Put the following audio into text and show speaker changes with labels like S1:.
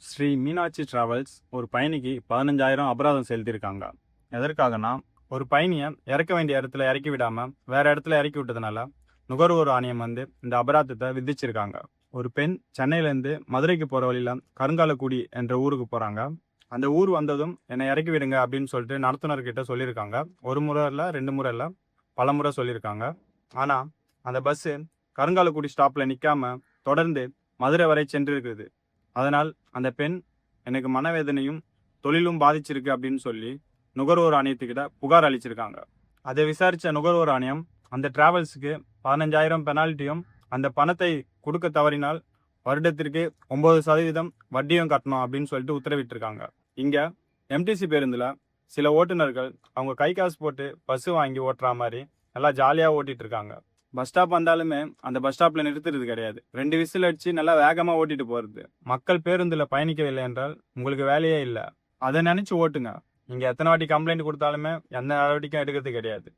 S1: Sri Meenakshi travels ஒரு பயணிக்கு 15,000 அபராதம் செலுத்தியிருக்காங்க. எதற்காகனா, ஒரு பயணியை இறக்க வேண்டிய இடத்துல இறக்கி விடாம வேற இடத்துல இறக்கி விட்டதுனால நுகர்வோர் ஆணையம் இந்த அபராதத்தை விதிச்சிருக்காங்க. ஒரு பெண் சென்னையிலேருந்து மதுரைக்கு போகிற வழியில கருங்காலக்குடி என்ற ஊருக்கு போகிறாங்க. அந்த ஊர் வந்ததும் என்னை இறக்கி விடுங்க அப்படின்னு சொல்லிட்டு நடத்துனர்கிட்ட சொல்லியிருக்காங்க. ஒரு முறை இல்லை, 2 முறை இல்லை, பல முறை சொல்லியிருக்காங்க. ஆனால் அந்த பஸ்ஸு கருங்காலக்குடி ஸ்டாப்பில் நிற்காம தொடர்ந்து மதுரை வரை சென்றிருக்குது. அதனால் அந்த பெண் எனக்கு மனவேதனையும் தொழிலும் பாதிச்சிருக்கு அப்படின்னு சொல்லி நுகர்வோர் ஆணையத்துக்கிட்ட புகார் அளிச்சிருக்காங்க. அதை விசாரித்த நுகர்வோர் ஆணையம் அந்த டிராவல்ஸுக்கு 15,000 பெனால்ட்டியும் அந்த பணத்தை கொடுக்க தவறினால் வருடத்திற்கு 9% வட்டியும் கட்டணும் அப்படின்னு சொல்லிட்டு உத்தரவிட்டிருக்காங்க. இங்கே எம்டிசி பேருந்தில் சில ஓட்டுநர்கள் அவங்க கை காசு போட்டு பஸ்ஸு வாங்கி ஓட்டுற மாதிரி நல்லா ஜாலியாக ஓட்டிட்டு இருக்காங்க. பஸ் ஸ்டாப் வந்தாலுமே அந்த பஸ் ஸ்டாப்ல நிறுத்துறது கிடையாது. 2 விசில் அடிச்சு நல்லா வேகமா ஓட்டிட்டு போறது. மக்கள் பேருந்துல பயணிக்கவில்லை என்றால் உங்களுக்கு வேலையே இல்லை. அதை நினைச்சு ஓட்டுங்க. நீங்க எத்தனை வாட்டி கம்ப்ளைண்ட் கொடுத்தாலுமே எந்த நடவடிக்கையும் எடுக்கிறது கிடையாது.